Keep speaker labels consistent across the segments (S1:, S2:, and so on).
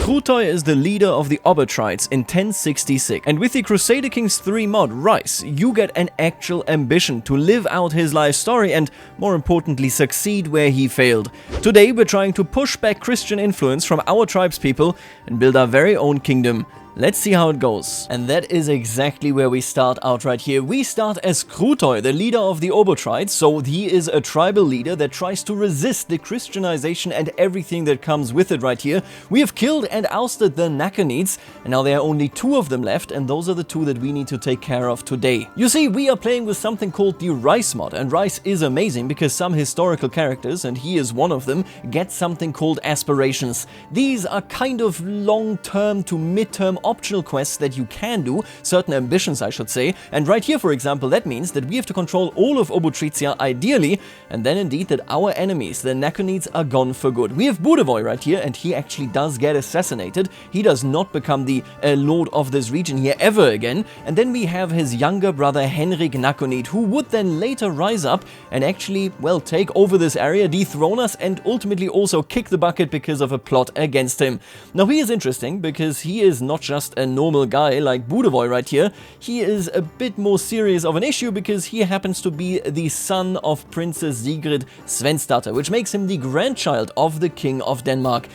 S1: Krutoj is the leader of the Obotrites in 1066, and with the Crusader Kings 3 mod, Rice, you get an actual ambition to live out his life story and, more importantly, succeed where he failed. Today we're trying to push back Christian influence from our tribespeople and build our very own kingdom. Let's see how it goes. And that is exactly where we start out right here. We start as Krutoj, the leader of the Obotrites, so he is a tribal leader that tries to resist the Christianization and everything that comes with it right here. We have killed and ousted the Nakonids, and now there are only 2 of them left, and those are the 2 that we need to take care of today. You see, we are playing with something called the Rice mod, and Rice is amazing because some historical characters, and he is one of them, get something called aspirations. These are kind of long-term to mid-term optional quests that you can do, certain ambitions I should say, and right here for example that means that we have to control all of Obotritia ideally, and then indeed that our enemies, the Nakonids, are gone for good. We have Budevoy right here, and he actually does get assassinated. He does not become the lord of this region here ever again, and then we have his younger brother Henrik Nakonid, who would then later rise up and actually, well, take over this area, dethrone us, and ultimately also kick the bucket because of a plot against him. Now he is interesting because he is not just a normal guy like Budevoy right here. He is a bit more serious of an issue because he happens to be the son of Princess Sigrid Svensdatter, which makes him the grandchild of the King of Denmark.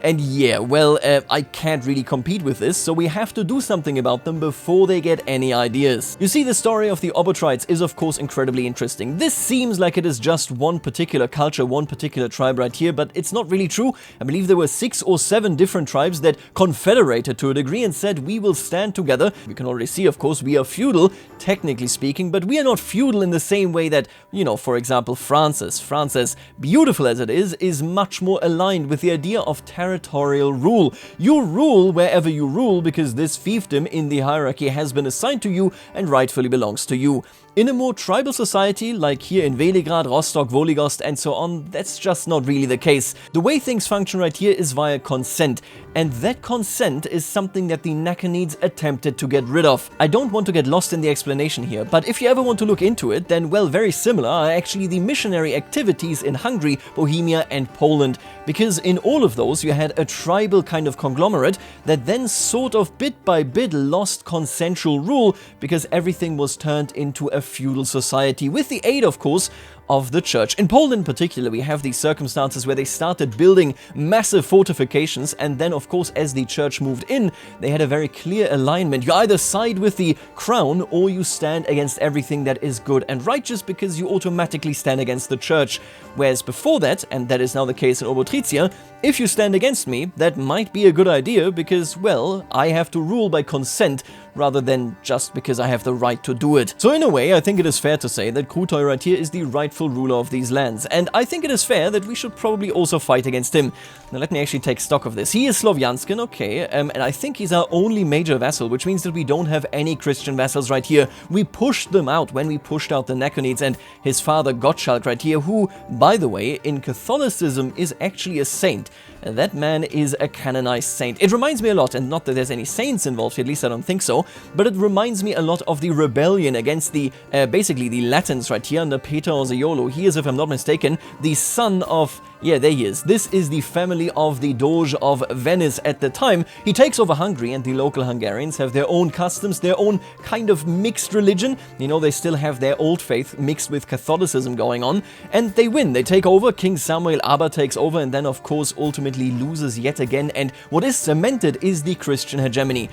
S1: And yeah, well, I can't really compete with this, so we have to do something about them before they get any ideas. You see, the story of the Obotrites is of course incredibly interesting. This seems like it is just one particular culture, one particular tribe right here, but it's not really true. I believe there were 6 or 7 different tribes that confederated to a degree and said, we will stand together. You can already see, of course, we are feudal, technically speaking, but we are not feudal in the same way that, you know, for example, France, as beautiful as it is much more aligned with the idea of territorial rule. You rule wherever you rule because this fiefdom in the hierarchy has been assigned to you and rightfully belongs to you. In a more tribal society, like here in Veligrad, Rostock, Voligost and so on, that's just not really the case. The way things function right here is via consent, and that consent is something that the Nakonids attempted to get rid of. I don't want to get lost in the explanation here, but if you ever want to look into it, then well, very similar are actually the missionary activities in Hungary, Bohemia and Poland, because in all of those you had a tribal kind of conglomerate that then sort of bit by bit lost consensual rule because everything was turned into a feudal society, with the aid, of course, of the church. In Poland in particular, we have these circumstances where they started building massive fortifications, and then of course as the church moved in, they had a very clear alignment. You either side with the crown or you stand against everything that is good and righteous because you automatically stand against the church. Whereas before that, and that is now the case in Obotritia, if you stand against me, that might be a good idea because, well, I have to rule by consent rather than just because I have the right to do it. So in a way, I think it is fair to say that Krutoj right here is the rightful ruler of these lands, and I think it is fair that we should probably also fight against him. Now let me actually take stock of this. He is Slovyanskan, okay, and I think he's our only major vassal, which means that we don't have any Christian vassals right here. We pushed them out when we pushed out the Nakonids and his father Gottschalk right here, who, by the way, in Catholicism is actually a saint. That man is a canonized saint. It reminds me a lot, and not that there's any saints involved here, at least I don't think so, but it reminds me a lot of the rebellion against the, basically the Latins right here under Peter Orseolo. He is, if I'm not mistaken, the son of, yeah, there he is. This is the family of the Doge of Venice at the time. He takes over Hungary, and the local Hungarians have their own customs, their own kind of mixed religion. You know, they still have their old faith mixed with Catholicism going on, and they win. They take over, King Samuel Aber takes over, and then of course ultimately loses yet again, and what is cemented is the Christian hegemony.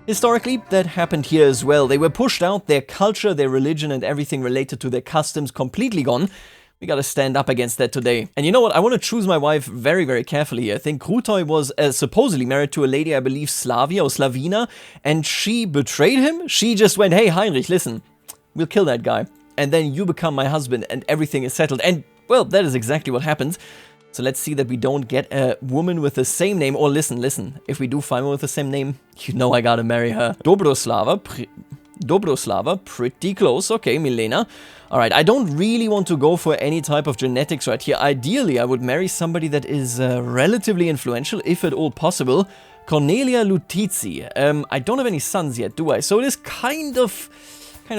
S1: Historically, that happened here as well. They were pushed out, their culture, their religion, and everything related to their customs completely gone. We gotta stand up against that today. And you know what? I want to choose my wife very, very carefully. I think Krutoj was supposedly married to a lady, I believe Slavia or Slavina, and she betrayed him. She just went, hey, Heinrich, listen, we'll kill that guy, and then you become my husband, and everything is settled. And, well, that is exactly what happens. So let's see that we don't get a woman with the same name. Or listen, if we do find one with the same name, you know I gotta marry her. Dobroslava, pretty close. Okay, Milena. Alright, I don't really want to go for any type of genetics right here. Ideally, I would marry somebody that is relatively influential, if at all possible. Cornelia Lutizzi. I don't have any sons yet, do I? So it is kind of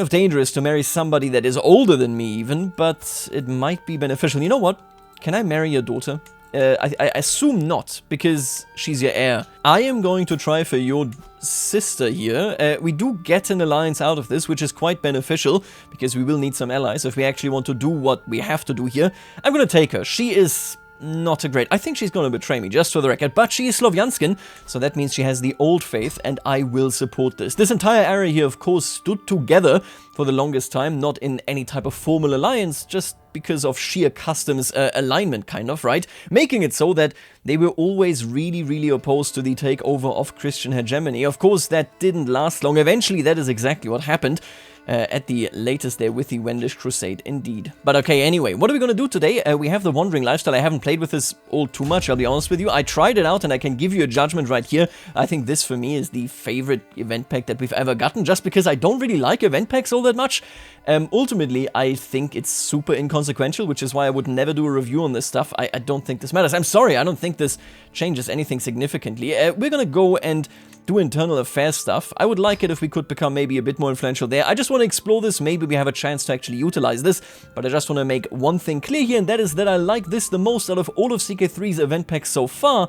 S1: dangerous to marry somebody that is older than me even, but it might be beneficial. You know what? Can I marry your daughter? I assume not, because she's your heir. I am going to try for your sister here. We do get an alliance out of this, which is quite beneficial, because we will need some allies if we actually want to do what we have to do here. I'm gonna take her. She is not a great... I think she's gonna betray me, just for the record, but she is Slovyanskan, so that means she has the old faith, and I will support this. This entire area here, of course, stood together for the longest time, not in any type of formal alliance, just because of sheer customs alignment, kind of, right? Making it so that they were always really, really opposed to the takeover of Christian hegemony. Of course, that didn't last long. Eventually, that is exactly what happened. At the latest there with the Wendish Crusade, indeed. But okay, anyway, what are we gonna do today? We have the Wandering Lifestyle. I haven't played with this all too much, I'll be honest with you. I tried it out and I can give you a judgment right here. I think this for me is the favorite event pack that we've ever gotten, just because I don't really like event packs all that much. Ultimately, I think it's super inconsequential, which is why I would never do a review on this stuff. I don't think this matters. I'm sorry, I don't think this changes anything significantly. We're gonna go and do internal affairs stuff. I would like it if we could become maybe a bit more influential there. I just want to explore this. Maybe we have a chance to actually utilize this, but I just want to make one thing clear here, and that is that I like this the most out of all of CK3's event packs so far.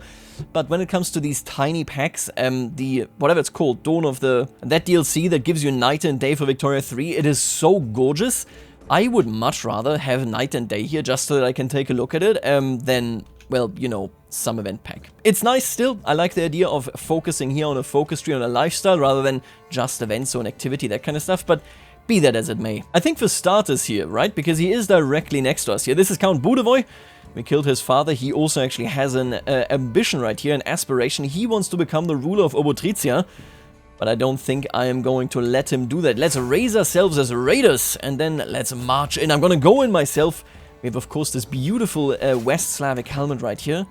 S1: But when it comes to these tiny packs, the whatever it's called, Dawn of the... that DLC that gives you Night and Day for Victoria 3, it is so gorgeous. I would much rather have Night and Day here just so that I can take a look at it than, well, you know, some event pack. It's nice still. I like the idea of focusing here on a focus tree, on a lifestyle, rather than just events or an activity, that kind of stuff, but be that as it may. I think for starters here, right, because he is directly next to us here. This is Count Budevoy. We killed his father. He also actually has an ambition right here, an aspiration. He wants to become the ruler of Obotritia, but I don't think I am going to let him do that. Let's raise ourselves as raiders, and then let's march in. I'm gonna go in myself. We have, of course, this beautiful West Slavic helmet right here.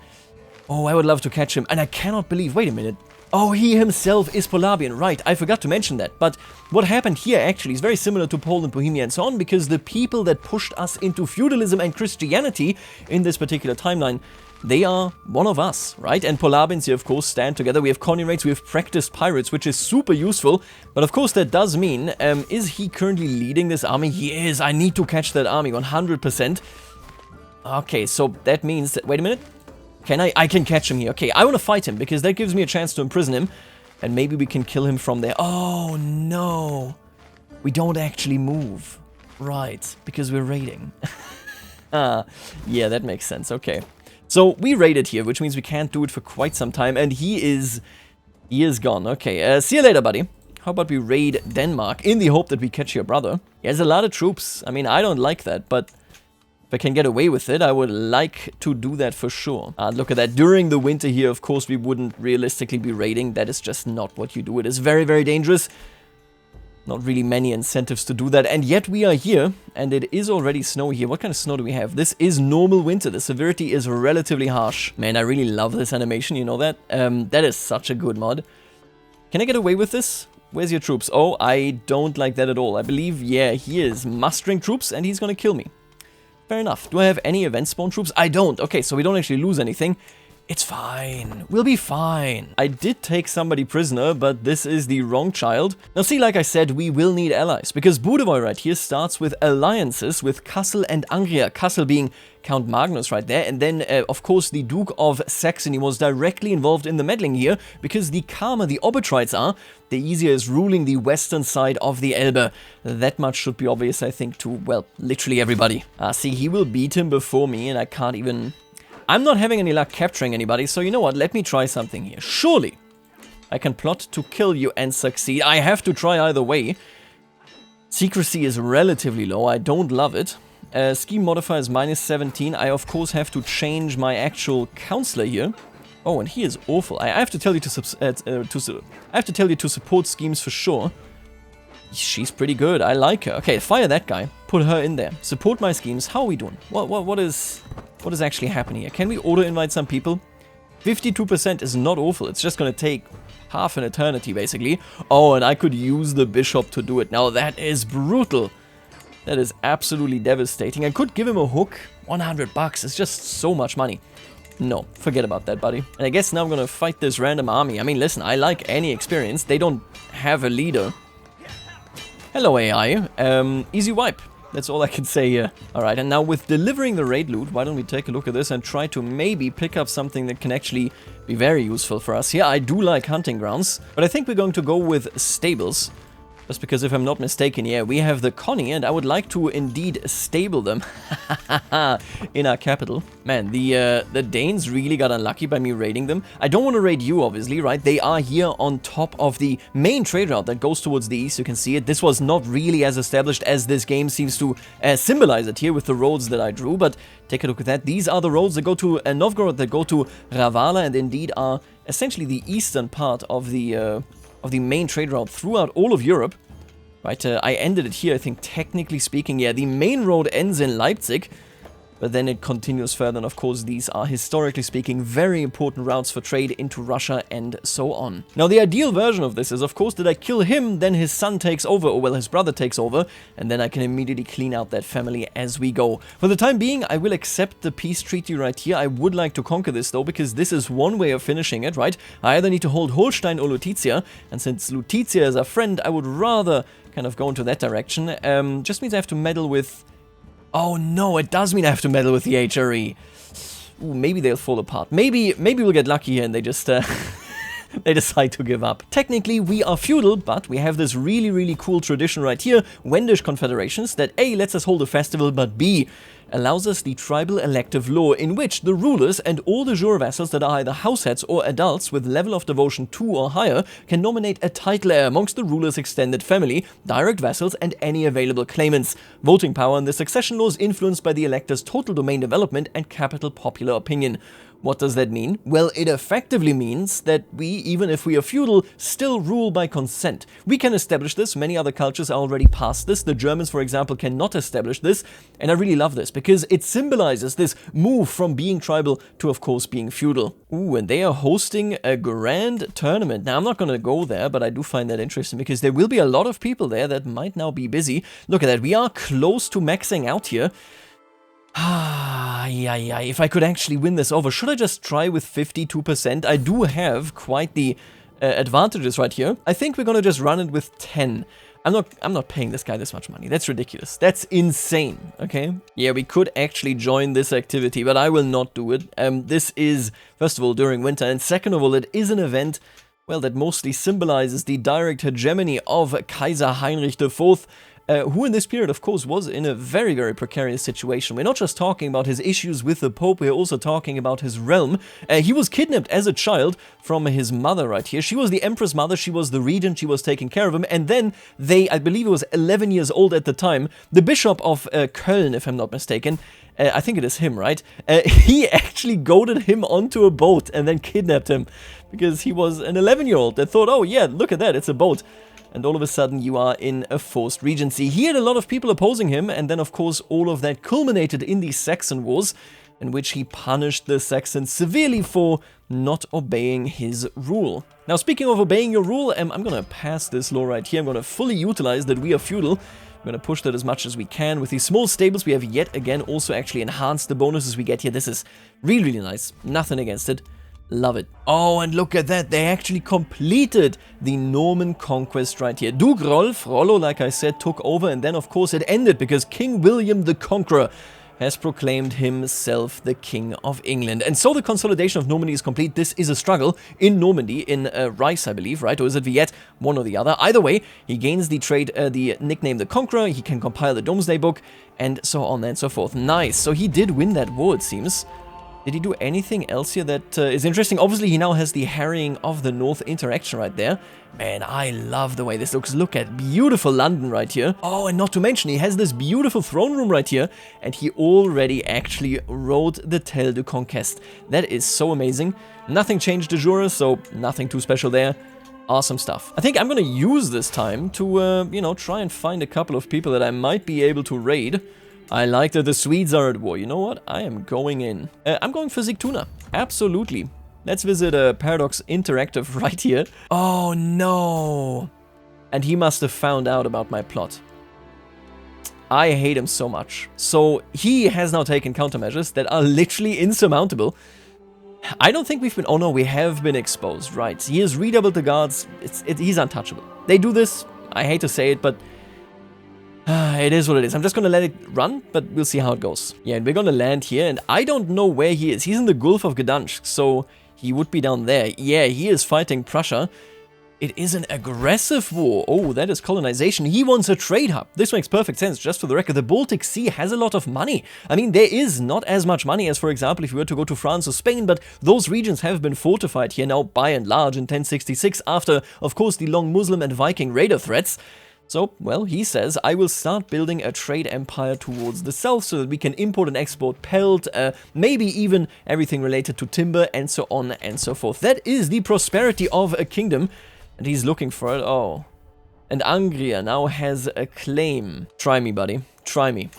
S1: Oh, I would love to catch him. And I cannot believe... Wait a minute. Oh, he himself is Polabian. Right, I forgot to mention that. But what happened here actually is very similar to Poland, Bohemia, and so on, because the people that pushed us into feudalism and Christianity in this particular timeline, they are one of us, right? And Polabians here, of course, stand together. We have Conurates, we have practiced pirates, which is super useful. But of course, that does mean, is he currently leading this army? He is. I need to catch that army, 100%. Okay, so that means that... Wait a minute. Can I can catch him here. Okay, I want to fight him, because that gives me a chance to imprison him. And maybe we can kill him from there. Oh, no. We don't actually move. Right, because we're raiding. Yeah, that makes sense. Okay. So, we raided here, which means we can't do it for quite some time. And he is gone. Okay, see you later, buddy. How about we raid Denmark in the hope that we catch your brother? He has a lot of troops. I mean, I don't like that, but... if I can get away with it, I would like to do that for sure. Look at that. During the winter here, of course, we wouldn't realistically be raiding. That is just not what you do. It is very, very dangerous. Not really many incentives to do that. And yet we are here, and it is already snowy here. What kind of snow do we have? This is normal winter. The severity is relatively harsh. Man, I really love this animation, you know that? That is such a good mod. Can I get away with this? Where's your troops? Oh, I don't like that at all. I believe, yeah, he is mustering troops, and he's gonna kill me. Fair enough. Do I have any event spawn troops? I don't. Okay, so we don't actually lose anything. It's fine. We'll be fine. I did take somebody prisoner, but this is the wrong child. Now see, like I said, we will need allies, because Budevoy right here starts with alliances with Kassel and Angria. Kassel being Count Magnus right there, and then, of course, the Duke of Saxony was directly involved in the meddling here, because the calmer the Obotrites are, the easier is ruling the western side of the Elbe. That much should be obvious, I think, to, well, literally everybody. See, he will beat him before me, and I can't even... I'm not having any luck capturing anybody, so you know what, let me try something here. Surely, I can plot to kill you and succeed. I have to try either way. Secrecy is relatively low, I don't love it. Scheme modifier is -17. I, of course, have to change my actual counselor here. Oh, and he is awful. I have to tell you to support schemes for sure. She's pretty good. I like her. Okay, fire that guy. Put her in there. Support my schemes. How are we doing? What is actually happening here? Can we auto-invite some people? 52% is not awful. It's just gonna take half an eternity, basically. Oh, and I could use the bishop to do it. Now, that is brutal. That is absolutely devastating. I could give him a hook. 100 bucks. It's just so much money. No, forget about that, buddy. And I guess now I'm gonna fight this random army. I mean, listen, I like any experience. They don't have a leader. Hello, AI. Easy wipe. That's all I can say here. Alright, and now with delivering the raid loot, why don't we take a look at this and try to maybe pick up something that can actually be very useful for us here. I do like hunting grounds, but I think we're going to go with stables. Just because if I'm not mistaken, yeah, we have the Connie, and I would like to indeed stable them in our capital. Man, the Danes really got unlucky by me raiding them. I don't want to raid you, obviously, right? They are here on top of the main trade route that goes towards the east. You can see it. This was not really as established as this game seems to symbolize it here with the roads that I drew, but take a look at that. These are the roads that go to Novgorod, that go to Ravala, and indeed are essentially the eastern part of the main trade route throughout all of Europe. Right, I ended it here, I think, technically speaking. Yeah, the main road ends in Leipzig, but then it continues further, and of course these are, historically speaking, very important routes for trade into Russia and so on. Now, the ideal version of this is, of course, that I kill him, then his son takes over, or well, his brother takes over, and then I can immediately clean out that family as we go. For the time being, I will accept the peace treaty right here. I would like to conquer this, though, because this is one way of finishing it, right? I either need to hold Holstein or Lutetia, and since Lutetia is a friend, I would rather kind of go into that direction. Just means I have to meddle with... Oh no, it does mean I have to meddle with the HRE. Ooh, maybe they'll fall apart. Maybe we'll get lucky here and they just they decide to give up. Technically, we are feudal, but we have this really cool tradition right here, Wendish confederations, that A, lets us hold a festival, but B, allows us the tribal elective law, in which the rulers and all the jure vassals that are either househeads or adults with level of devotion 2 or higher can nominate a title heir amongst the ruler's extended family, direct vassals, and any available claimants. Voting power in the succession law is influenced by the elector's total domain development and capital popular opinion. What does that mean? Well, it effectively means that we, even if we are feudal, still rule by consent. We can establish this, many other cultures are already past this. The Germans, for example, cannot establish this, and I really love this, because it symbolizes this move from being tribal to, of course, being feudal. Ooh, and they are hosting a grand tournament. Now, I'm not gonna go there, but I do find that interesting, because there will be a lot of people there that might now be busy. Look at that, we are close to maxing out here. Yeah, if I could actually win this over, should I just try with 52%? I do have quite the advantages right here. I think we're gonna just run it with 10. I'm not paying this guy this much money. That's ridiculous. That's insane, okay? Yeah, we could actually join this activity, but I will not do it. This is, first of all, during winter, and second of all, it is an event, well, that mostly symbolizes the direct hegemony of Kaiser Heinrich IV, who in this period, of course, was in a very precarious situation. We're not just talking about his issues with the Pope, we're also talking about his realm. He was kidnapped as a child from his mother right here. She was the Empress mother, she was the regent, she was taking care of him, and then they, I believe he was 11 years old at the time, the Bishop of Köln, if I'm not mistaken, I think it is him, right? He actually goaded him onto a boat and then kidnapped him, because he was an 11-year-old that thought, oh yeah, look at that, it's a boat. And all of a sudden you are in a forced regency. He had a lot of people opposing him, and then of course all of that culminated in the Saxon Wars, in which he punished the Saxons severely for not obeying his rule. Now, speaking of obeying your rule, I'm gonna pass this law right here. I'm gonna fully utilize that we are feudal. I'm gonna push that as much as we can. With these small stables, we have yet again also actually enhanced the bonuses we get here. This is really nice. Nothing against it. Love it. Oh, and look at that. They actually completed the Norman conquest right here. Duke Rollo, like I said, took over, and then, of course, it ended because King William the Conqueror has proclaimed himself the King of England. And so the consolidation of Normandy is complete. This is a struggle in Normandy, in Rice, I believe, right? Or is it Viette? One or the other. Either way, he gains the nickname the Conqueror, he can compile the Domesday Book, and so on and so forth. Nice. So he did win that war, it seems. Did he do anything else here that is interesting? Obviously, he now has the Harrying of the North interaction right there. Man, I love the way this looks. Look at beautiful London right here. Oh, and not to mention, he has this beautiful throne room right here, and he already actually wrote the Tell de Conquest. That is so amazing. Nothing changed de jure, so nothing too special there. Awesome stuff. I think I'm gonna use this time to, you know, try and find a couple of people that I might be able to raid. I like that the Swedes are at war. You know what? I am going in. I'm going for Sigtuna. Absolutely. Let's visit Paradox Interactive right here. Oh, no. And he must have found out about my plot. I hate him so much. So he has now taken countermeasures that are literally insurmountable. I don't think we've been... Oh, no, we have been exposed. Right. He has redoubled the guards. He's untouchable. They do this. I hate to say it, but... It is what it is. I'm just gonna let it run, but we'll see how it goes. Yeah, and we're gonna land here, and I don't know where he is. He's in the Gulf of Gdansk, so he would be down there. Yeah, he is fighting Prussia. It is an aggressive war. Oh, that is colonization. He wants a trade hub. This makes perfect sense. Just for the record, the Baltic Sea has a lot of money. I mean, there is not as much money as, for example, if you were to go to France or Spain, but those regions have been fortified here now by and large in 1066 after, of course, the long Muslim and Viking raider threats. So, well, he says, I will start building a trade empire towards the south so that we can import and export pelt, maybe even everything related to timber and so on and so forth. That is the prosperity of a kingdom, and he's looking for it. Oh. And Angria now has a claim. Try me, buddy. Try me.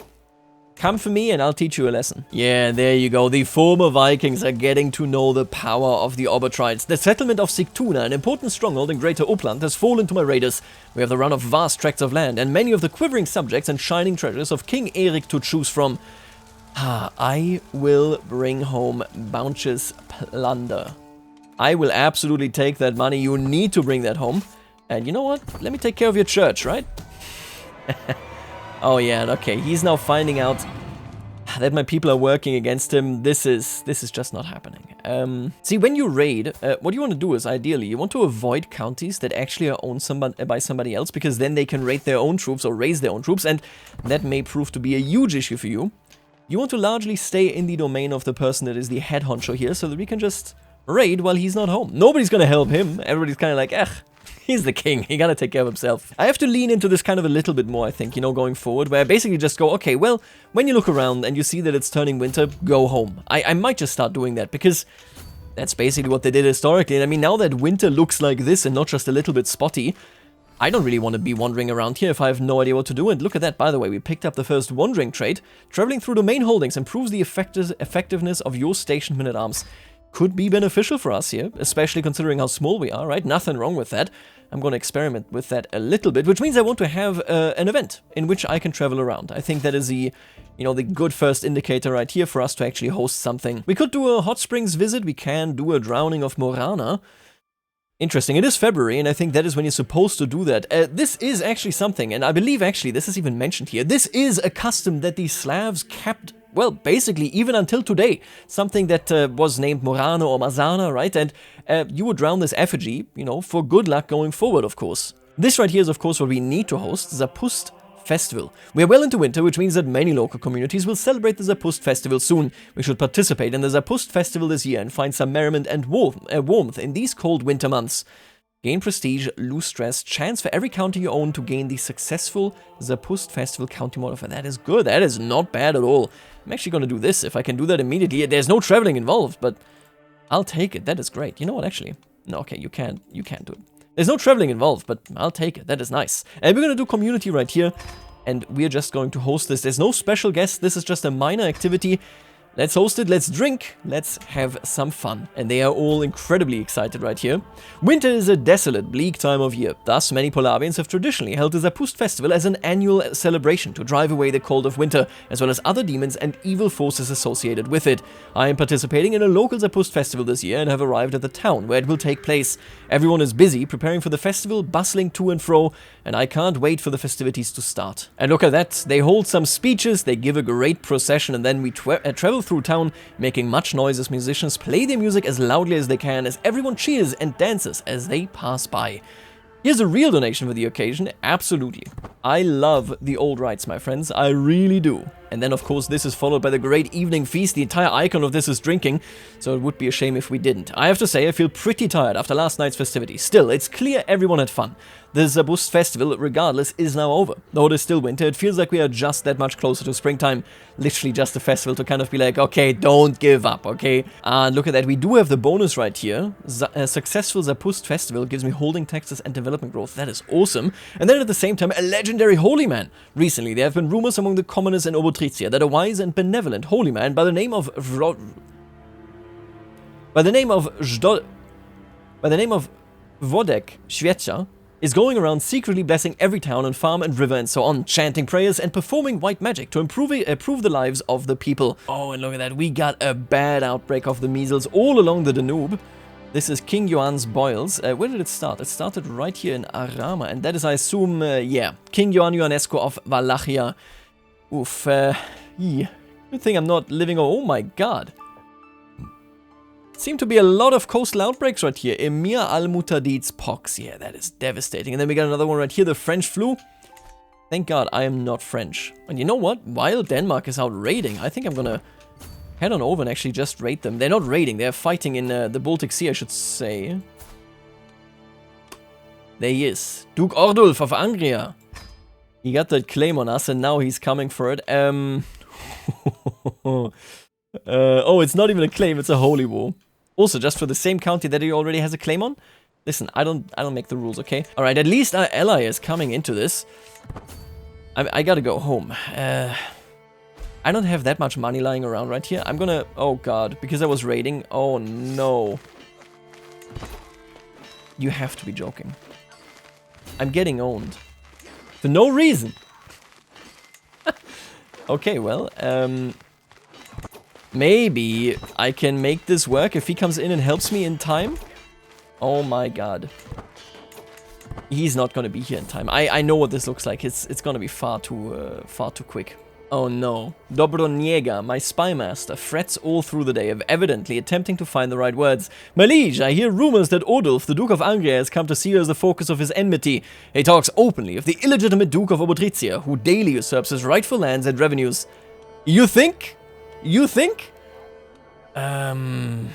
S1: Come for me and I'll teach you a lesson. Yeah, there you go. The former Vikings are getting to know the power of the Obertrites. The settlement of Sigtuna, an important stronghold in Greater Uppland, has fallen to my raiders. We have the run of vast tracts of land and many of the quivering subjects and shining treasures of King Eric to choose from. I will bring home bounteous plunder. I will absolutely take that money. You need to bring that home. And you know what? Let me take care of your church, right? Oh yeah, okay, he's now finding out that my people are working against him. This is just not happening. See, when you raid, what you want to do is, ideally, you want to avoid counties that actually are owned by somebody else, because then they can raid their own troops or raise their own troops, and that may prove to be a huge issue for you. You want to largely stay in the domain of the person that is the head honcho here, so that we can just raid while he's not home. Nobody's gonna help him. Everybody's kind of like, he's the king, he gotta take care of himself. I have to lean into this kind of a little bit more, I think, you know, going forward, where I basically just go, okay, well, when you look around and you see that it's turning winter, go home. I might just start doing that, because that's basically what they did historically. And I mean, now that winter looks like this and not just a little bit spotty, I don't really want to be wandering around here if I have no idea what to do. And look at that, by the way, we picked up the first wandering trait. Traveling through domain holdings improves the effectiveness of your stationed men-at-arms. Could be beneficial for us here, especially considering how small we are, right? Nothing wrong with that. I'm going to experiment with that a little bit, which means I want to have an event in which I can travel around. I think that is the good first indicator right here for us to actually host something. We could do a hot springs visit. We can do a drowning of Morana. Interesting. It is February, and I think that is when you're supposed to do that. This is actually something, and I believe actually this is even mentioned here. This is a custom that the Slavs kept, well, basically even until today. Something that was named Morana or Mazana, right? And you would drown this effigy, you know, for good luck going forward, of course. This right here is, of course, what we need to host, Zapust Festival. We are well into winter, which means that many local communities will celebrate the Zapust Festival soon. We should participate in the Zapust Festival this year and find some merriment and warmth in these cold winter months. Gain prestige, lose stress, chance for every county you own to gain the successful Zapust Festival county modifier. That is good, that is not bad at all. I'm actually going to do this, if I can do that immediately. There's no traveling involved, but I'll take it, that is great. You know what, actually? No, okay, you can't do it. There's no traveling involved, but I'll take it. That is nice. And we're going to do community right here, and we're just going to host this. There's no special guest. This is just a minor activity. Let's host it, let's drink, let's have some fun. And they are all incredibly excited right here. Winter is a desolate, bleak time of year. Thus, many Polavians have traditionally held the Zapust Festival as an annual celebration to drive away the cold of winter, as well as other demons and evil forces associated with it. I am participating in a local Zapust Festival this year and have arrived at the town where it will take place. Everyone is busy preparing for the festival, bustling to and fro, and I can't wait for the festivities to start. And look at that, they hold some speeches, they give a great procession, and then we travel through town, making much noise as musicians play their music as loudly as they can, as everyone cheers and dances as they pass by. Here's a real donation for the occasion, absolutely. I love the old rites, my friends, I really do. And then, of course, this is followed by the great evening feast. The entire icon of this is drinking, so it would be a shame if we didn't. I have to say, I feel pretty tired after last night's festivities. Still, it's clear everyone had fun. The Zapust Festival, regardless, is now over. Though it is still winter, it feels like we are just that much closer to springtime. Literally just a festival to kind of be like, okay, don't give up, okay? And look at that, we do have the bonus right here. A successful Zapust Festival gives me holding taxes and development growth. That is awesome. And then at the same time, a legendary holy man. Recently, there have been rumors among the commoners in Obotritia that a wise and benevolent holy man by the name of Wodek Świecia is going around secretly blessing every town and farm and river and so on, chanting prayers and performing white magic to improve the lives of the people. Oh, and look at that, we got a bad outbreak of the measles all along the Danube. This is King Yuan's boils. Where did it start? It started right here in Arama, and that is, I assume, yeah, King Yuan Ionesco of Wallachia. Oof, good thing I'm not living, oh my god. Seem to be a lot of coastal outbreaks right here. Emir al-Mutadid's pox, yeah, that is devastating. And then we got another one right here, the French flu. Thank god I am not French. And you know what? While Denmark is out raiding, I think I'm gonna head on over and actually just raid them. They're not raiding, they're fighting in the Baltic Sea, I should say. There he is. Duke Ordulf of Angria. He got that claim on us and now he's coming for it. Oh, it's not even a claim, it's a holy war. Also, just for the same county that he already has a claim on? Listen, I don't make the rules, okay? Alright, at least our ally is coming into this. I gotta go home. I don't have that much money lying around right here. I'm gonna... Oh god, because I was raiding. Oh no. You have to be joking. I'm getting owned. For no reason. Okay, well, maybe I can make this work if he comes in and helps me in time. Oh my god. He's not gonna be here in time. I know what this looks like. It's gonna be far too quick. Oh no. Dobroniega, my spy master, frets all through the day, evidently attempting to find the right words. My liege, I hear rumors that Ordulf, the Duke of Angria, has come to see you as the focus of his enmity. He talks openly of the illegitimate Duke of Obotritia, who daily usurps his rightful lands and revenues. You think? You think? I'm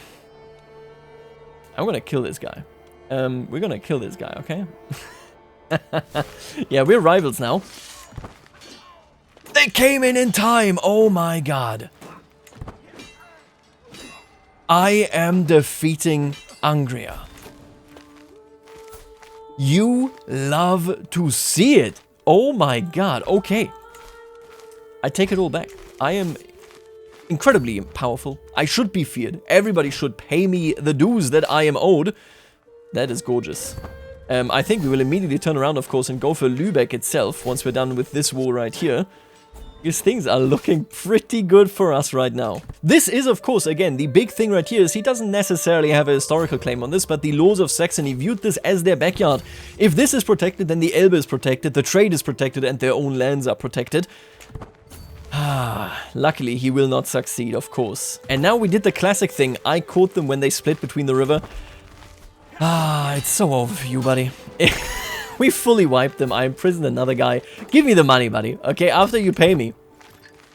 S1: gonna kill this guy. We're gonna kill this guy, okay? Yeah, we're rivals now. They came in time! Oh my god. I am defeating Angria. You love to see it. Oh my god, okay. I take it all back. I am incredibly powerful. I should be feared. Everybody should pay me the dues that I am owed. That is gorgeous. I think we will immediately turn around, of course, and go for Lübeck itself once we're done with this war right here. Because things are looking pretty good for us right now. This is, of course, again, the big thing right here is he doesn't necessarily have a historical claim on this, but the Lords of Saxony viewed this as their backyard. If this is protected, then the Elbe is protected, the trade is protected, and their own lands are protected. Luckily, he will not succeed, of course. And now we did the classic thing. I caught them when they split between the river. It's so over for you, buddy. We fully wiped them. I imprisoned another guy. Give me the money, buddy. Okay, after you pay me.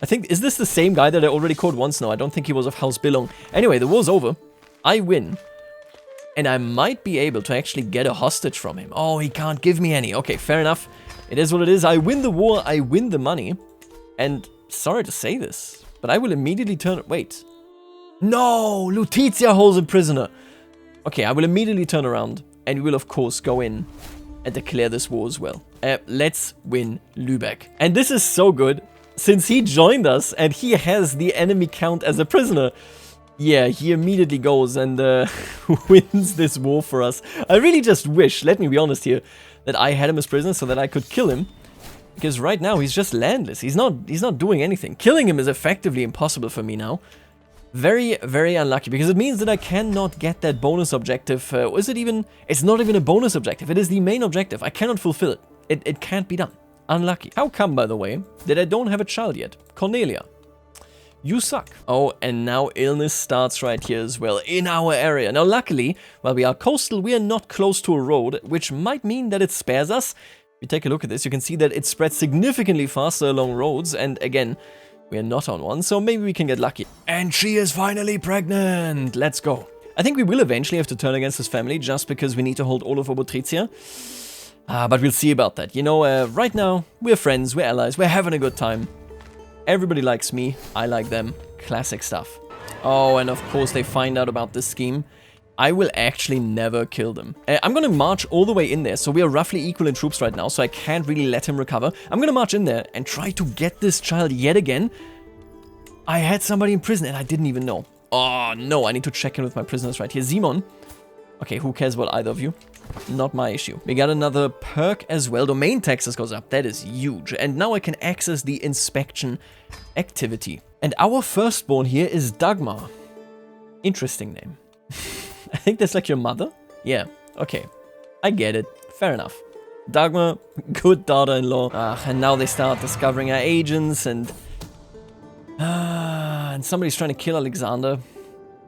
S1: I think... Is this the same guy that I already caught once? No, I don't think he was of House Billung. Anyway, the war's over. I win. And I might be able to actually get a hostage from him. Oh, he can't give me any. Okay, fair enough. It is what it is. I win the war. I win the money. And... Sorry to say this, but I will immediately turn... Wait. No! Lutetia holds a prisoner. Okay, I will immediately turn around. And we will, of course, go in and declare this war as well. Let's win Lübeck. And this is so good, since he joined us and he has the enemy count as a prisoner. Yeah, he immediately goes and wins this war for us. I really just wish, let me be honest here, that I had him as prisoner so that I could kill him. Because right now he's just landless. He's not doing anything. Killing him is effectively impossible for me now. Very, very unlucky, because it means that I cannot get that bonus objective. Is it even... It's not even a bonus objective. It is the main objective. I cannot fulfill it. It can't be done. Unlucky. How come, by the way, that I don't have a child yet? Cornelia. You suck. Oh, and now illness starts right here as well, in our area. Now, luckily, while we are coastal, we are not close to a road, which might mean that it spares us. If you take a look at this, you can see that it spreads significantly faster along roads, and again... We are not on one, so maybe we can get lucky. And she is finally pregnant! Let's go. I think we will eventually have to turn against this family, just because we need to hold all of Obotritia. But we'll see about that. You know, right now, we're friends, we're allies, we're having a good time. Everybody likes me, I like them. Classic stuff. Oh, and of course they find out about this scheme. I will actually never kill them. I'm gonna march all the way in there, so we are roughly equal in troops right now, so I can't really let him recover. I'm gonna march in there and try to get this child yet again. I had somebody in prison and I didn't even know. Oh no, I need to check in with my prisoners right here. Simon. Okay, who cares about either of you? Not my issue. We got another perk as well. Domain taxes goes up. That is huge. And now I can access the inspection activity. And our firstborn here is Dagmar. Interesting name. I think that's like your mother? Yeah, okay. I get it. Fair enough. Dagmar, good daughter-in-law. And now they start discovering our agents and somebody's trying to kill Alexander.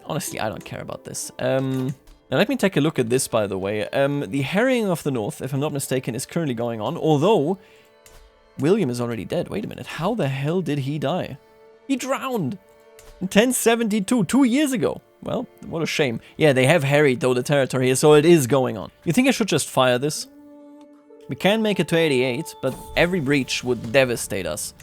S1: Honestly, I don't care about this. Now let me take a look at this, by the way. The Harrying of the North, if I'm not mistaken, is currently going on, although William is already dead. Wait a minute, how the hell did he die? He drowned in 1072, 2 years ago. Well, what a shame. Yeah, they have harried though the territory here, so it is going on. You think I should just fire this? We can make it to 88, but every breach would devastate us.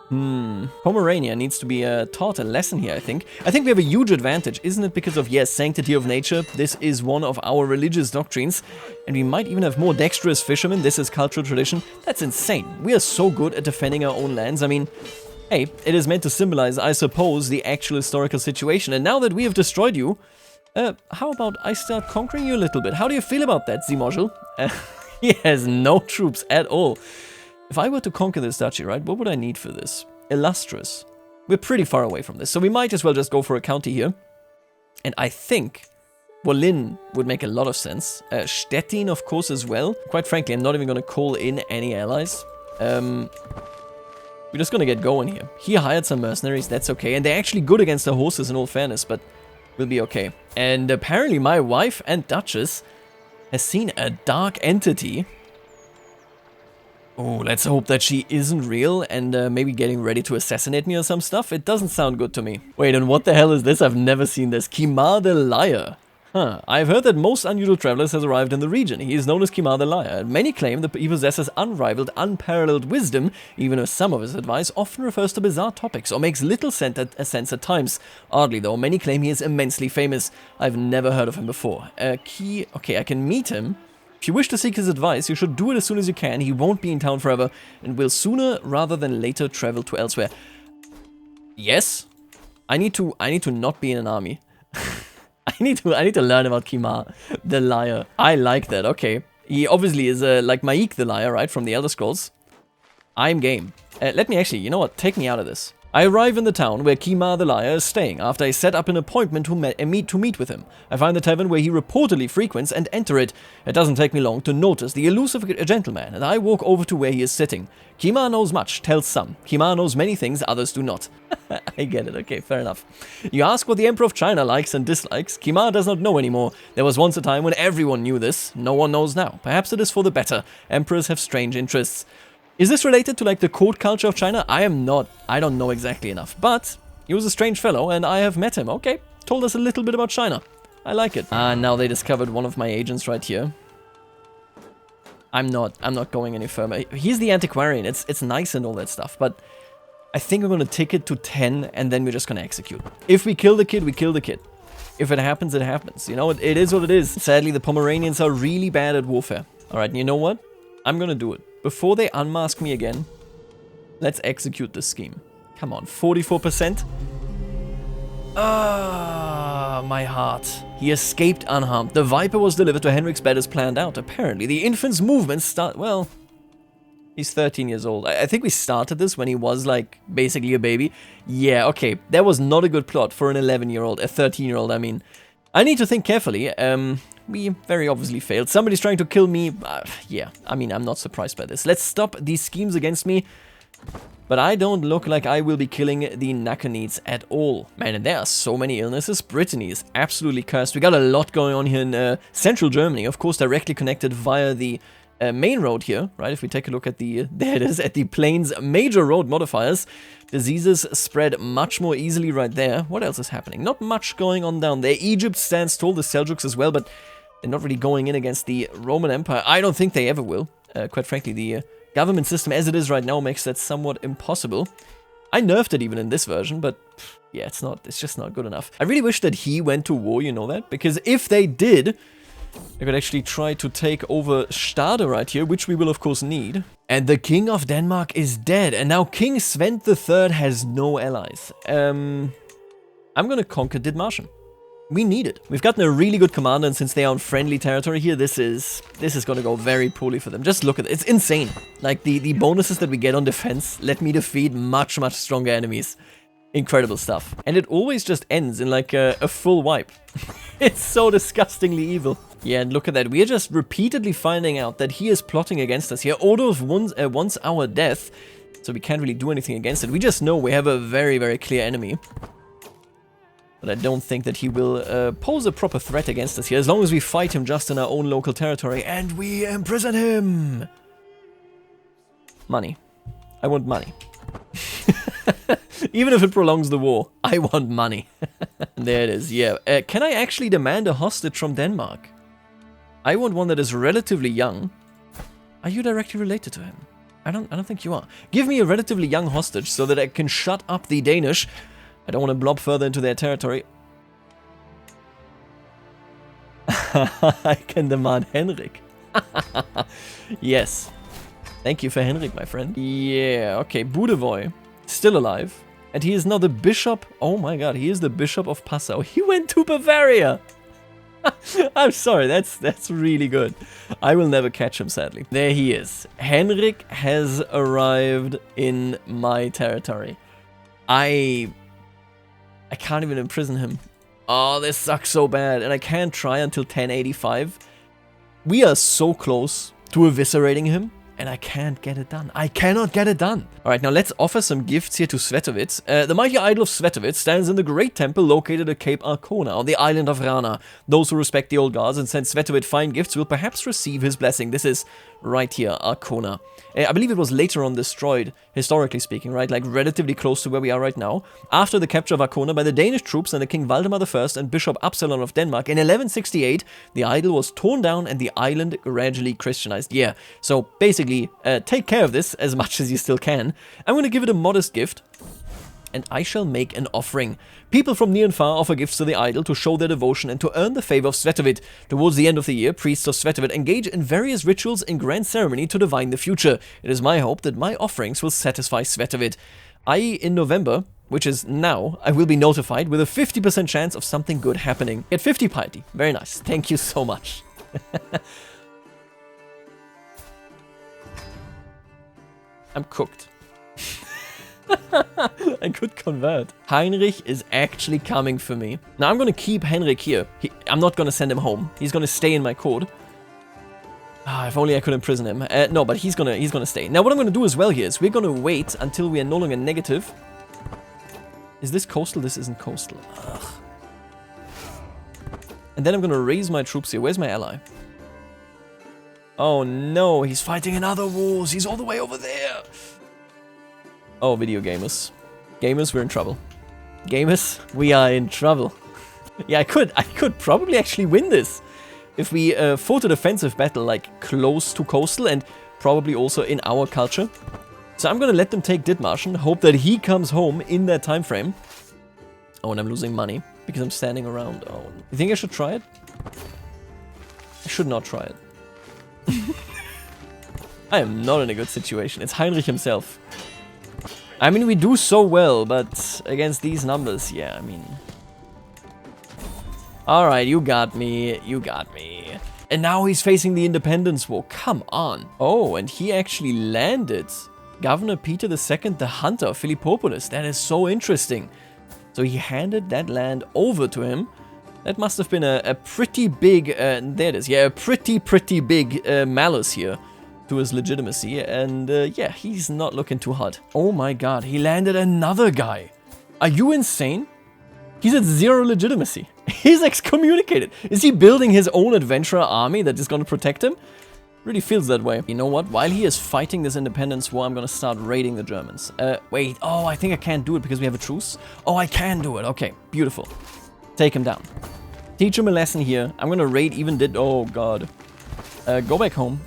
S1: Pomerania needs to be taught a lesson here, I think. I think we have a huge advantage, isn't it? Because of, yes, sanctity of nature. This is one of our religious doctrines. And we might even have more dexterous fishermen. This is cultural tradition. That's insane. We are so good at defending our own lands. I mean, hey, it is meant to symbolize, I suppose, the actual historical situation. And now that we have destroyed you, how about I start conquering you a little bit? How do you feel about that, Zimogel? He has no troops at all. If I were to conquer this duchy, right, what would I need for this? Illustrious. We're pretty far away from this, so we might as well just go for a county here. And I think Wolin would make a lot of sense. Stettin, of course, as well. Quite frankly, I'm not even going to call in any allies. We're just going to get going here. He hired some mercenaries, that's okay. And they're actually good against the horses in all fairness, but we'll be okay. And apparently my wife and Duchess has seen a dark entity. Oh, let's hope that she isn't real and maybe getting ready to assassinate me or some stuff. It doesn't sound good to me. Wait, and what the hell is this? I've never seen this. Kimar the Liar. Huh. I've heard that most unusual travelers has arrived in the region. He is known as Kimar the Liar. Many claim that he possesses unrivaled, unparalleled wisdom, even if some of his advice often refers to bizarre topics or makes little sense at times. Oddly though, many claim he is immensely famous. I've never heard of him before. Okay, I can meet him. If you wish to seek his advice, you should do it as soon as you can. He won't be in town forever and will sooner rather than later travel to elsewhere. Yes? I need to not be in an army. I need to learn about Kimar the Liar. I like that. Okay. He obviously is like Maik the Liar, right, from the Elder Scrolls. I'm game. Let me actually, you know what? Take me out of this. I arrive in the town where Kimar the Liar is staying after I set up an appointment to meet with him. I find the tavern where he reportedly frequents and enter it. It doesn't take me long to notice the elusive gentleman, and I walk over to where he is sitting. Kimar knows much, tells some. Kimar knows many things, others do not. I get it, okay, fair enough. You ask what the Emperor of China likes and dislikes. Kimar does not know anymore. There was once a time when everyone knew this. No one knows now. Perhaps it is for the better. Emperors have strange interests. Is this related to like the court culture of China? I don't know exactly enough, but he was a strange fellow and I have met him. Okay, told us a little bit about China. I like it. Now they discovered one of my agents right here. I'm not going any further. He's the antiquarian. It's nice and all that stuff, but I think we're going to take it to 10 and then we're just going to execute. If we kill the kid, we kill the kid. If it happens, it happens. You know, it is what it is. Sadly, the Pomeranians are really bad at warfare. All right, and you know what? I'm going to do it. Before they unmask me again, let's execute this scheme. Come on, 44%. My heart. He escaped unharmed. The Viper was delivered to Henrik's bed as planned out. Apparently, the infant's movements start... Well, he's 13 years old. I think we started this when he was, like, basically a baby. Yeah, okay. That was not a good plot for an 11-year-old, a 13-year-old, I mean. I need to think carefully. We very obviously failed. Somebody's trying to kill me. Yeah, I mean, I'm not surprised by this. Let's stop these schemes against me. But I don't look like I will be killing the Nakonids at all. Man, and there are so many illnesses. Brittany is absolutely cursed. We got a lot going on here in central Germany. Of course, directly connected via the main road here, right? If we take a look at the, there it is, at the plains major road modifiers. Diseases spread much more easily right there. What else is happening? Not much going on down there. Egypt stands tall, the Seljuks as well, but they're not really going in against the Roman Empire. I don't think they ever will. Quite frankly, the government system as it is right now makes that somewhat impossible. I nerfed it even in this version, but yeah, it's just not good enough. I really wish that he went to war, you know that? Because if they did, they could actually try to take over Stade right here, which we will of course need. And the King of Denmark is dead, and now King Sven III has no allies. I'm gonna conquer Dithmarschen. We need it. We've gotten a really good commander, and since they are on friendly territory here, this is gonna go very poorly for them. Just look at it. It's insane. Like, the bonuses that we get on defense let me defeat much, much stronger enemies. Incredible stuff. And it always just ends in like a full wipe. It's so disgustingly evil. Yeah, and look at that. We are just repeatedly finding out that he is plotting against us here. Although wants our death, so we can't really do anything against it. We just know we have a very, very clear enemy. But I don't think that he will pose a proper threat against us here, as long as we fight him just in our own local territory and we imprison him. Money. I want money. Even if it prolongs the war, I want money. There it is, yeah. Can I actually demand a hostage from Denmark? I want one that is relatively young. Are you directly related to him? I don't think you are. Give me a relatively young hostage so that I can shut up the Danish. I don't want to blob further into their territory. I can demand Henrik. Yes. Thank you for Henrik, my friend. Yeah, okay. Budevoy, still alive. And he is now the bishop. Oh my god, he is the bishop of Passau. He went to Bavaria. I'm sorry, that's really good. I will never catch him, sadly. There he is. Henrik has arrived in my territory. I can't even imprison him. Oh, this sucks so bad. And I can't try until 1085. We are so close to eviscerating him. And I can't get it done. I cannot get it done. Alright, now let's offer some gifts here to Svetovitz. The mighty idol of Svetovitz stands in the great temple located at Cape Arcona on the island of Rana. Those who respect the old gods and send Svetovitz fine gifts will perhaps receive his blessing. This is right here, Arcona. I believe it was later on destroyed, historically speaking, right? Like relatively close to where we are right now. After the capture of Arcona by the Danish troops under King Valdemar I and Bishop Absalon of Denmark in 1168, the idol was torn down and the island gradually Christianized. Yeah, so basically, take care of this as much as you still can. I'm going to give it a modest gift. And I shall make an offering. People from near and far offer gifts to the idol to show their devotion and to earn the favor of Svetovit. Towards the end of the year, priests of Svetovit engage in various rituals and grand ceremony to divine the future. It is my hope that my offerings will satisfy Svetovit. In November, which is now, I will be notified with a 50% chance of something good happening. Get 50 piety. Very nice. Thank you so much. I'm cooked. I could convert. Heinrich is actually coming for me. Now I'm gonna keep Henrik here. I'm not gonna send him home. He's gonna stay in my court. If only I could imprison him. No, but he's gonna stay. Now what I'm gonna do as well here is we're gonna wait until we are no longer negative. Is this coastal? This isn't coastal. Ugh. And then I'm gonna raise my troops here. Where's my ally? Oh no, he's fighting in other wars. He's all the way over there. Oh, video gamers. Gamers, we're in trouble. Gamers, we are in trouble. Yeah, I could probably actually win this. If we fought a defensive battle, like, close to coastal and probably also in our culture. So I'm gonna let them take Dithmarschen, hope that he comes home in that time frame. Oh, and I'm losing money because I'm standing around. Oh, you think I should try it? I should not try it. I am not in a good situation. It's Heinrich himself. I mean, we do so well, but against these numbers, yeah, I mean... Alright, you got me, you got me. And now he's facing the Independence War, come on. Oh, and he actually landed Governor Peter II, the Hunter of Philippopolis. That is so interesting. So he handed that land over to him. That must have been a pretty big, there it is, yeah, a pretty big malice here to his legitimacy, and yeah, he's not looking too hot. Oh my god, he landed another guy. Are you insane? He's at 0 legitimacy. He's excommunicated. Is he building his own adventurer army that is going to protect him? Really feels that way. You know what? While he is fighting this independence war, I'm going to start raiding the Germans. Wait. Oh, I think I can't do it because we have a truce. Oh, I can do it. Okay, beautiful. Take him down. Teach him a lesson here. I'm going to raid even oh god. Go back home.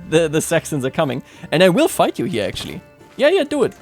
S1: The Saxons are coming. And I will fight you here, actually. Yeah, do it.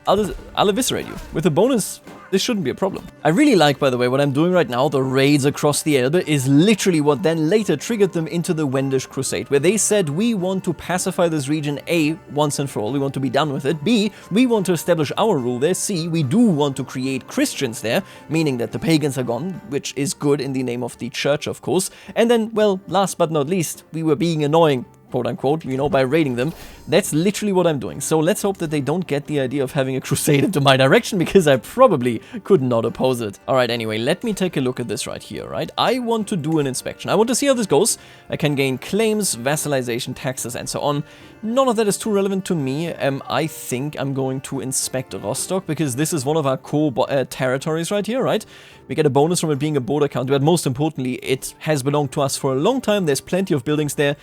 S1: I'll eviscerate you. With a bonus, this shouldn't be a problem. I really like, by the way, what I'm doing right now. The raids across the Elbe is literally what then later triggered them into the Wendish Crusade, where they said, we want to pacify this region, A, once and for all, we want to be done with it, B, we want to establish our rule there, C, we do want to create Christians there, meaning that the pagans are gone, which is good in the name of the church, of course, and then, well, last but not least, we were being annoying quote-unquote, you know, by raiding them. That's literally what I'm doing. So let's hope that they don't get the idea of having a crusade into my direction, because I probably could not oppose it. Alright, anyway, let me take a look at this right here, right? I want to do an inspection. I want to see how this goes. I can gain claims, vassalization, taxes, and so on. None of that is too relevant to me. I think I'm going to inspect Rostock, because this is one of our core territories right here, right? We get a bonus from it being a border county, but most importantly, it has belonged to us for a long time. There's plenty of buildings there.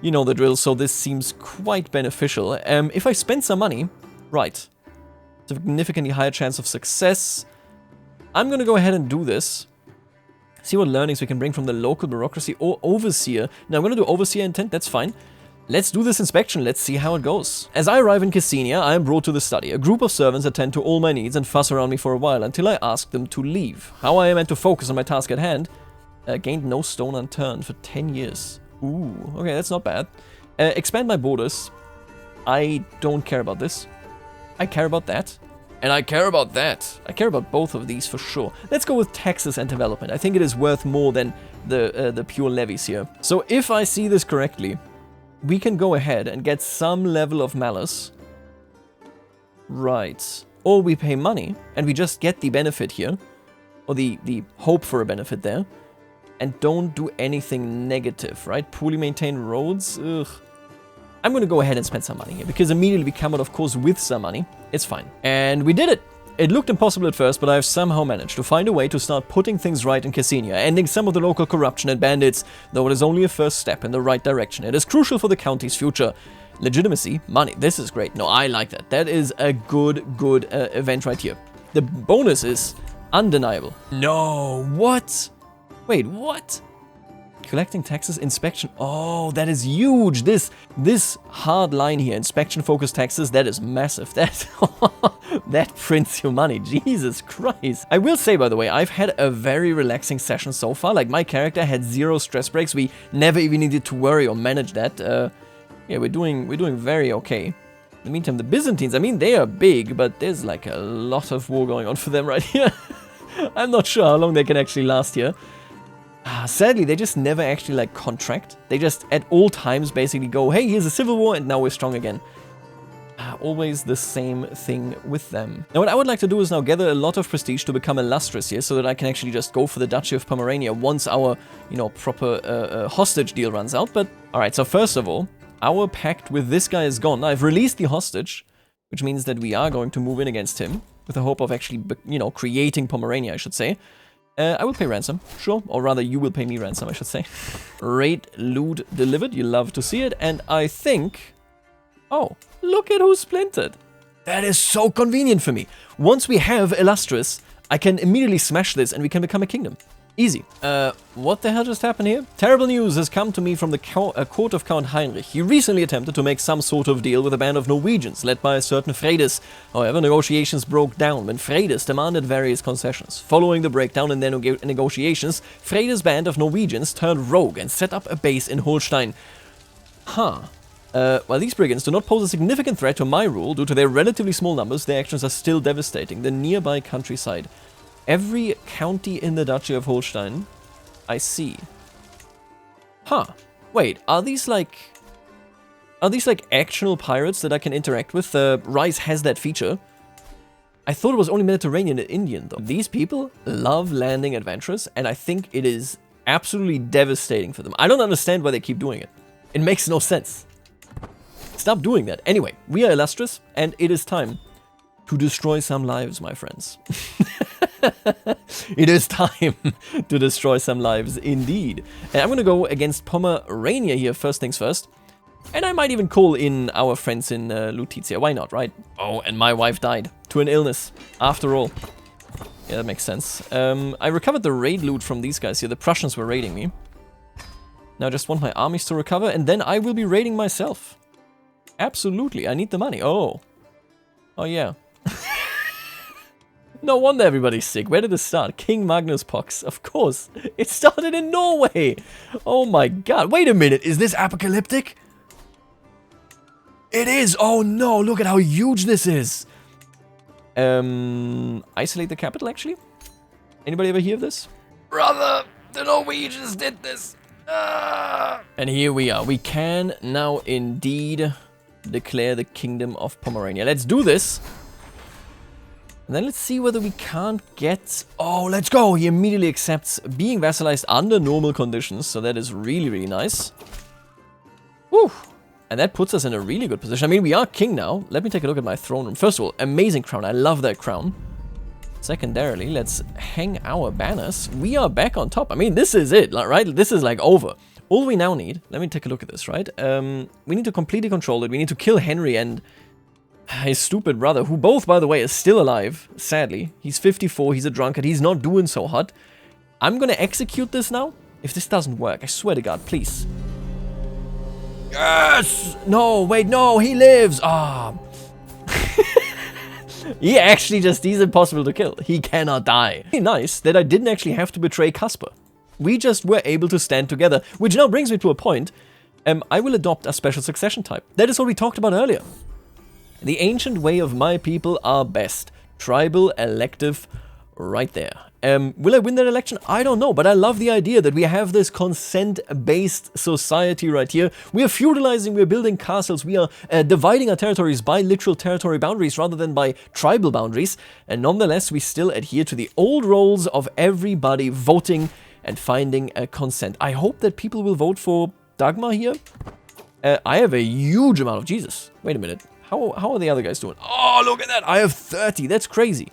S1: You know the drill, so this seems quite beneficial. If I spend some money, right, significantly higher chance of success. I'm gonna go ahead and do this. See what learnings we can bring from the local bureaucracy or overseer. Now I'm gonna do overseer intent, that's fine. Let's do this inspection, let's see how it goes. As I arrive in Cassenia, I am brought to the study. A group of servants attend to all my needs and fuss around me for a while until I ask them to leave. How I am meant to focus on my task at hand? Gained no stone unturned for 10 years. Ooh, okay, that's not bad. Expand my borders. I don't care about this. I care about that. And I care about that. I care about both of these for sure. Let's go with taxes and development. I think it is worth more than the pure levies here. So if I see this correctly, we can go ahead and get some level of malice. Right. Or we pay money and we just get the benefit here. Or the hope for a benefit there. And don't do anything negative, right? Poorly maintained roads? Ugh. I'm gonna go ahead and spend some money here, because immediately we come out, of course, with some money. It's fine. And we did it! It looked impossible at first, but I've somehow managed to find a way to start putting things right in Cassenia, ending some of the local corruption and bandits, though it is only a first step in the right direction. It is crucial for the county's future. Legitimacy, money, this is great. No, I like that. That is a good event right here. The bonus is undeniable. No, what? Wait, what? Collecting taxes, inspection. Oh, that is huge. This hard line here, inspection-focused taxes, that is massive. That prints your money. Jesus Christ. I will say, by the way, I've had a very relaxing session so far. Like, my character had 0 stress breaks. We never even needed to worry or manage that. Yeah, we're doing very okay. In the meantime, the Byzantines, I mean, they are big, but there's like a lot of war going on for them right here. I'm not sure how long they can actually last here. Sadly, they just never actually, like, contract. They just, at all times, basically go, hey, here's a civil war, and now we're strong again. Always the same thing with them. Now, what I would like to do is now gather a lot of prestige to become illustrious here, so that I can actually just go for the Duchy of Pomerania once our, you know, proper hostage deal runs out. But, alright, so first of all, our pact with this guy is gone. I've released the hostage, which means that we are going to move in against him, with the hope of actually, you know, creating Pomerania, I should say. I will pay ransom, sure, or rather you will pay me ransom, I should say. Raid loot delivered, you love to see it, and I think... Oh, look at who splintered. That is so convenient for me. Once we have Illustrious, I can immediately smash this and we can become a kingdom. Easy. What the hell just happened here? Terrible news has come to me from the court of Count Heinrich. He recently attempted to make some sort of deal with a band of Norwegians, led by a certain Freydis. However, negotiations broke down when Freydis demanded various concessions. Following the breakdown in their negotiations, Freydis' band of Norwegians turned rogue and set up a base in Holstein. Huh. While these brigands do not pose a significant threat to my rule, due to their relatively small numbers, their actions are still devastating the nearby countryside. Every county in the Duchy of Holstein, I see. Huh. Wait, are these like actual pirates that I can interact with? Rise has that feature. I thought it was only Mediterranean and Indian, though. These people love landing adventurers, and I think it is absolutely devastating for them. I don't understand why they keep doing it. It makes no sense. Stop doing that. Anyway, we are illustrious, and it is time to destroy some lives, my friends. It is time to destroy some lives, indeed. And I'm gonna go against Pomerania here, first things first. And I might even call in our friends in Lutetia. Why not, right? Oh, and my wife died to an illness, after all. Yeah, that makes sense. I recovered the raid loot from these guys here. The Prussians were raiding me. Now I just want my armies to recover, and then I will be raiding myself. Absolutely, I need the money. Oh. Oh, yeah. No wonder everybody's sick. Where did it start? King Magnus Pox. Of course. It started in Norway. Oh my god. Wait a minute. Is this apocalyptic? It is. Oh no. Look at how huge this is. Isolate the capital, actually? Anybody ever hear of this? Brother, the Norwegians did this. And here we are. We can now indeed declare the Kingdom of Pomerania. Let's do this. And then let's see whether we can't get... Oh, let's go! He immediately accepts being vassalized under normal conditions. So that is really, really nice. Woo! And that puts us in a really good position. I mean, we are king now. Let me take a look at my throne room. First of all, amazing crown. I love that crown. Secondarily, let's hang our banners. We are back on top. I mean, this is it, right? This is like over. All we now need, let me take a look at this, right? We need to completely control it. We need to kill Henry and his stupid brother, who both, by the way, is still alive, sadly. He's 54, he's a drunkard, he's not doing so hot. I'm gonna execute this now. If this doesn't work, I swear to God, please. Yes! No, wait, no, he lives! Ah. He actually just, he's impossible to kill. He cannot die. Nice that I didn't actually have to betray Casper. We just were able to stand together, which now brings me to a point. I will adopt a special succession type. That is what we talked about earlier. The ancient way of my people are best. Tribal, elective, right there. Will I win that election? I don't know, but I love the idea that we have this consent-based society right here. We are feudalizing, we are building castles, we are dividing our territories by literal territory boundaries rather than by tribal boundaries. And nonetheless, we still adhere to the old roles of everybody voting and finding a consent. I hope that people will vote for Dagmar here. I have a huge amount of Jesus. Wait a minute. How are the other guys doing? Oh, look at that. I have 30. That's crazy.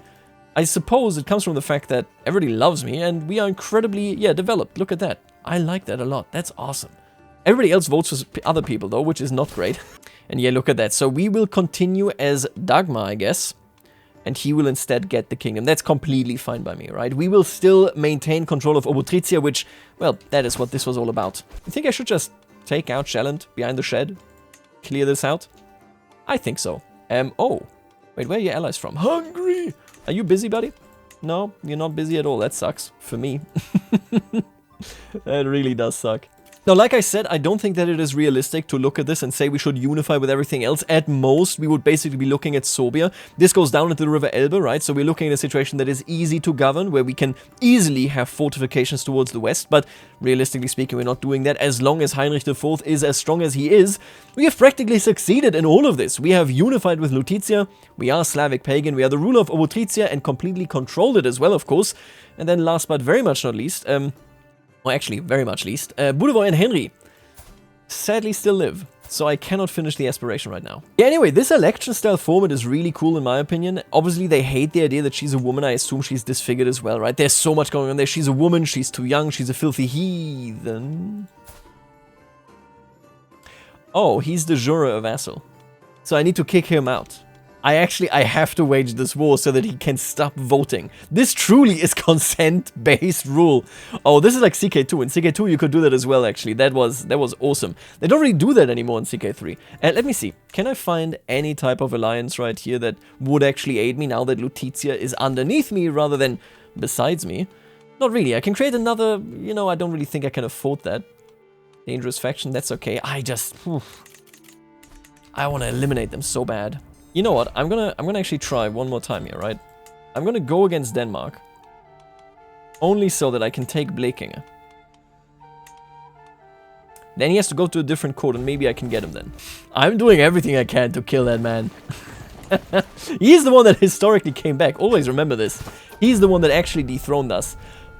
S1: I suppose it comes from the fact that everybody loves me and we are incredibly, developed. Look at that. I like that a lot. That's awesome. Everybody else votes for other people though, which is not great. And yeah, look at that. So we will continue as Dagmar, I guess. And he will instead get the kingdom. That's completely fine by me, right? We will still maintain control of Obotritia, which, well, that is what this was all about. You think I should just take out Shelland behind the shed? Clear this out? I think so. Oh. Wait, where are your allies from? Hungry! Are you busy, buddy? No, you're not busy at all. That sucks. For me. That really does suck. Now, like I said, I don't think that it is realistic to look at this and say we should unify with everything else. At most, we would basically be looking at Sorbia. This goes down into the River Elbe, right? So we're looking at a situation that is easy to govern, where we can easily have fortifications towards the west. But realistically speaking, we're not doing that. As long as Heinrich IV is as strong as he is, we have practically succeeded in all of this. We have unified with Lutetia. We are Slavic pagan. We are the ruler of Obotritia and completely controlled it as well, of course. And then last but very much not least... well, actually, very much least, Boudewaux and Henry sadly still live, so I cannot finish the aspiration right now. Yeah, anyway, this election style format is really cool in my opinion. Obviously, they hate the idea that she's a woman. I assume she's disfigured as well, right? There's so much going on there. She's a woman, she's too young, she's a filthy heathen. Oh, he's de jure a vassal. So I need to kick him out. I have to wage this war so that he can stop voting. This truly is consent-based rule. Oh, this is like CK2. In CK2 you could do that as well, actually. That was awesome. They don't really do that anymore in CK3. Let me see. Can I find any type of alliance right here that would actually aid me now that Lutetia is underneath me rather than besides me? Not really. I can create another, you know, I don't really think I can afford that. Dangerous faction, that's okay. I want to eliminate them so bad. You know what? I'm gonna actually try one more time here, right? I'm gonna go against Denmark. Only so that I can take Blekinge. Then he has to go to a different court and maybe I can get him then. I'm doing everything I can to kill that man. He's the one that historically came back. Always remember this. He's the one that actually dethroned us.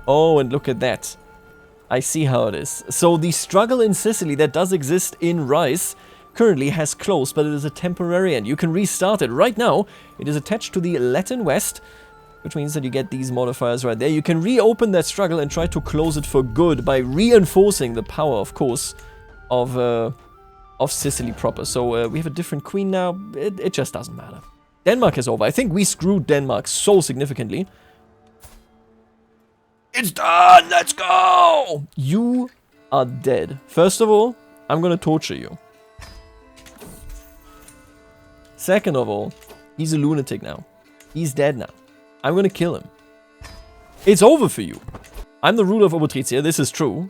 S1: Oh, and look at that. I see how it is. So the struggle in Sicily that does exist in Rice currently has closed, but it is a temporary end. You can restart it right now. It is attached to the Latin West, which means that you get these modifiers right there. You can reopen that struggle and try to close it for good by reinforcing the power, of course, of Sicily proper. So we have a different queen now. It just doesn't matter. Denmark is over. I think we screwed Denmark so significantly. It's done! Let's go! You are dead. First of all, I'm gonna torture you. Second of all, he's a lunatic now. He's dead now. I'm gonna kill him. It's over for you. I'm the ruler of Obotritia, this is true.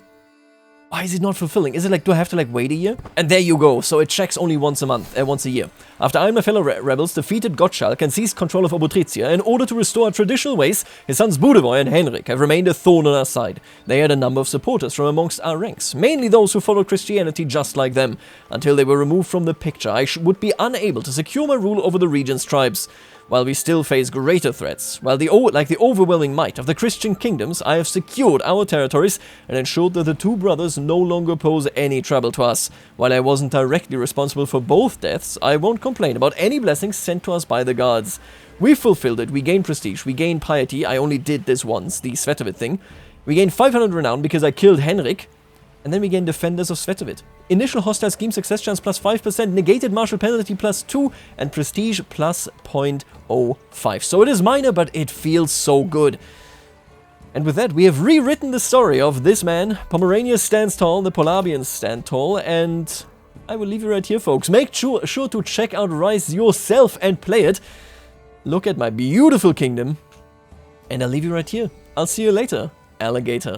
S1: Why is it not fulfilling? Is it like, do I have to like wait a year? And there you go, so it checks only once a year. After I and my fellow rebels defeated Gottschalk and seized control of Obotritia, in order to restore our traditional ways, his sons Budevoy and Henrik have remained a thorn on our side. They had a number of supporters from amongst our ranks, mainly those who followed Christianity just like them. Until they were removed from the picture, I would be unable to secure my rule over the region's tribes. While we still face greater threats, while the overwhelming might of the Christian kingdoms, I have secured our territories and ensured that the two brothers no longer pose any trouble to us. While I wasn't directly responsible for both deaths, I won't complain about any blessings sent to us by the gods. We fulfilled it, we gained prestige, we gained piety. I only did this once, the Svetovit thing. We gained 500 renown because I killed Henrik. And then we gain Defenders of Svetovit. Initial hostile scheme success chance plus 5%, negated martial penalty plus 2, and prestige plus 0.05. So it is minor, but it feels so good. And with that, we have rewritten the story of this man. Pomerania stands tall, the Polabians stand tall, and I will leave you right here, folks. Make sure to check out Rise yourself and play it. Look at my beautiful kingdom. And I'll leave you right here. I'll see you later, alligator.